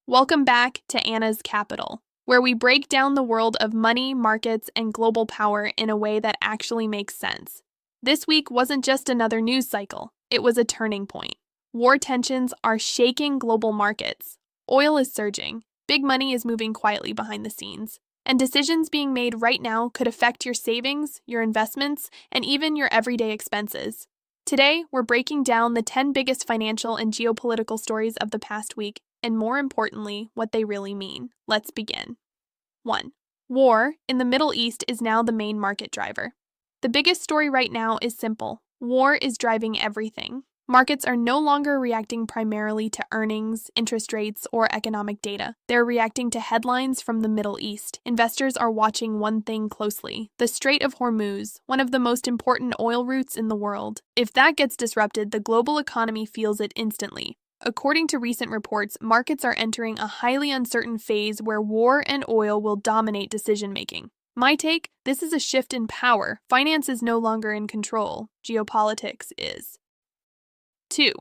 Welcome back to Anna's Capital, where we break down the world of money, markets, and global power in a way that actually makes sense. This week wasn't just another news cycle, it was a turning point. War tensions are shaking global markets. Oil is surging, big money is moving quietly behind the scenes, and decisions being made right now could affect your savings, your investments, and even your everyday expenses. Today, we're breaking down the 10 biggest financial and geopolitical stories of the past week, and more importantly, what they really mean. Let's begin. 1. War in the Middle East is now the main market driver. The biggest story right now is simple. War is driving everything. Markets are no longer reacting primarily to earnings, interest rates, or economic data. They're reacting to headlines from the Middle East. Investors are watching one thing closely: the Strait of Hormuz, one of the most important oil routes in the world. If that gets disrupted, the global economy feels it instantly. According to recent reports, markets are entering a highly uncertain phase where war and oil will dominate decision-making. My take: this is a shift in power. Finance is no longer in control. Geopolitics is. 2.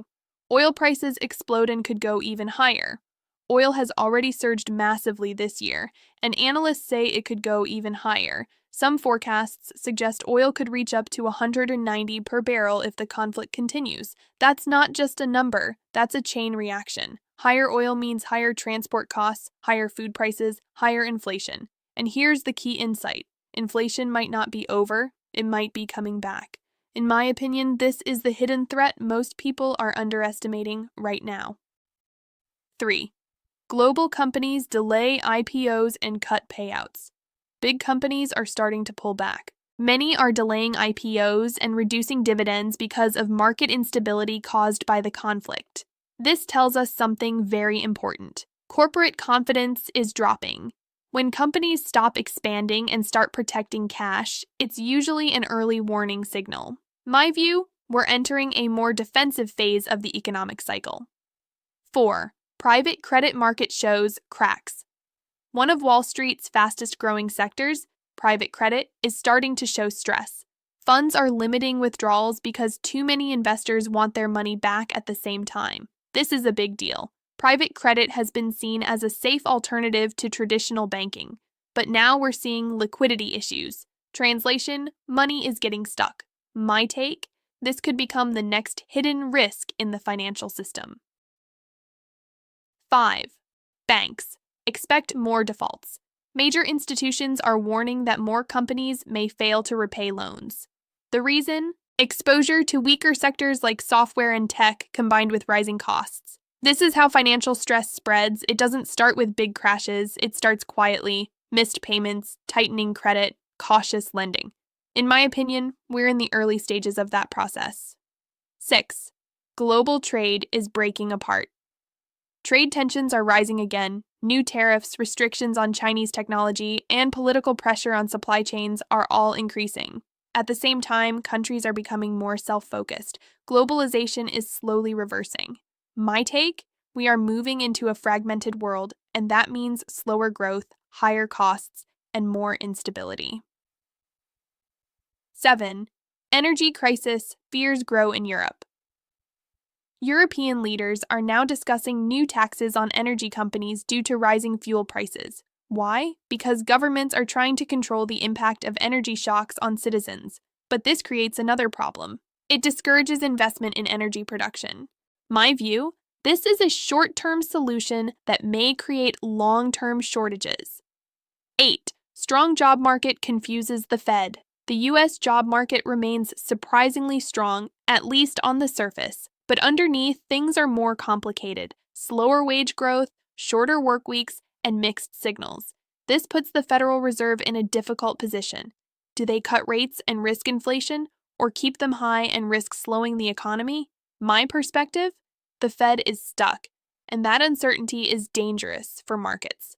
Oil prices explode and could go even higher. Oil has already surged massively this year, and analysts say it could go even higher. Some forecasts suggest oil could reach up to 190 per barrel if the conflict continues. That's not just a number, that's a chain reaction. Higher oil means higher transport costs, higher food prices, higher inflation. And here's the key insight: inflation might not be over, it might be coming back. In my opinion, this is the hidden threat most people are underestimating right now. 3. Global companies delay IPOs and cut payouts. Big companies are starting to pull back. Many are delaying IPOs and reducing dividends because of market instability caused by the conflict. This tells us something very important. Corporate confidence is dropping. When companies stop expanding and start protecting cash, it's usually an early warning signal. My view: we're entering a more defensive phase of the economic cycle. 4. Private credit market shows cracks. One of Wall Street's fastest growing sectors, private credit, is starting to show stress. Funds are limiting withdrawals because too many investors want their money back at the same time. This is a big deal. Private credit has been seen as a safe alternative to traditional banking, but now we're seeing liquidity issues. Translation: money is getting stuck. My take: this could become the next hidden risk in the financial system. 5. Banks. Expect more defaults. Major institutions are warning that more companies may fail to repay loans. The reason? Exposure to weaker sectors like software and tech combined with rising costs. This is how financial stress spreads. It doesn't start with big crashes, it starts quietly: missed payments, tightening credit, cautious lending. In my opinion, we're in the early stages of that process. 6. Global trade is breaking apart. Trade tensions are rising again. New tariffs, restrictions on Chinese technology, and political pressure on supply chains are all increasing. At the same time, countries are becoming more self-focused. Globalization is slowly reversing. My take: we are moving into a fragmented world, and that means slower growth, higher costs, and more instability. 7. Energy crisis, fears grow in Europe. European leaders are now discussing new taxes on energy companies due to rising fuel prices. Why? Because governments are trying to control the impact of energy shocks on citizens. But this creates another problem. It discourages investment in energy production. My view: this is a short-term solution that may create long-term shortages. 8. Strong job market confuses the Fed. The U.S. job market remains surprisingly strong, at least on the surface, but underneath things are more complicated: slower wage growth, shorter work weeks, and mixed signals. This puts the Federal Reserve in a difficult position. Do they cut rates and risk inflation, or keep them high and risk slowing the economy? My perspective: the Fed is stuck, and that uncertainty is dangerous for markets.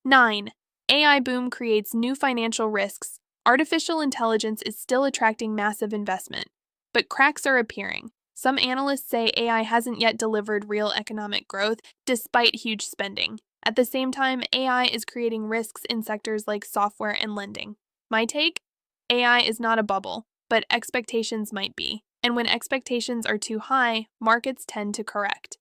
9. AI boom creates new financial risks. Artificial intelligence is still attracting massive investment, but cracks are appearing. Some analysts say AI hasn't yet delivered real economic growth despite huge spending. At the same time, AI is creating risks in sectors like software and lending. My take: AI is not a bubble, but expectations might be. And when expectations are too high, markets tend to correct.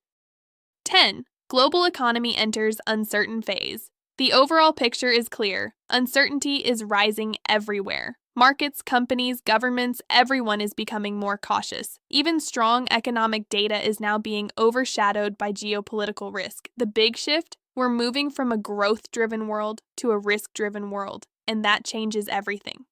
10. Global economy enters uncertain phase. The overall picture is clear. Uncertainty is rising everywhere. Markets, companies, governments, everyone is becoming more cautious. Even strong economic data is now being overshadowed by geopolitical risk. The big shift? We're moving from a growth-driven world to a risk-driven world, and that changes everything.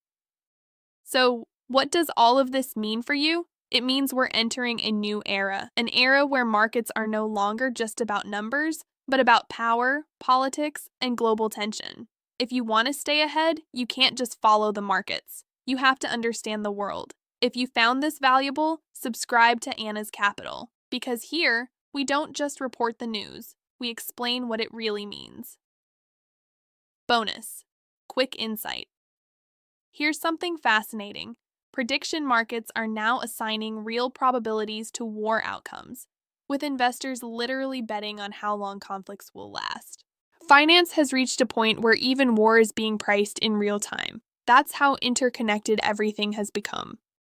So, what does all of this mean for you? It means we're entering a new era, an era where markets are no longer just about numbers, but about power, politics, and global tension. If you want to stay ahead, you can't just follow the markets. You have to understand the world. If you found this valuable, subscribe to Anna's Capital, because here, we don't just report the news, we explain what it really means. Bonus: quick insight. Here's something fascinating. Prediction markets are now assigning real probabilities to war outcomes, with investors literally betting on how long conflicts will last. Finance has reached a point where even war is being priced in real time. That's how interconnected everything has become.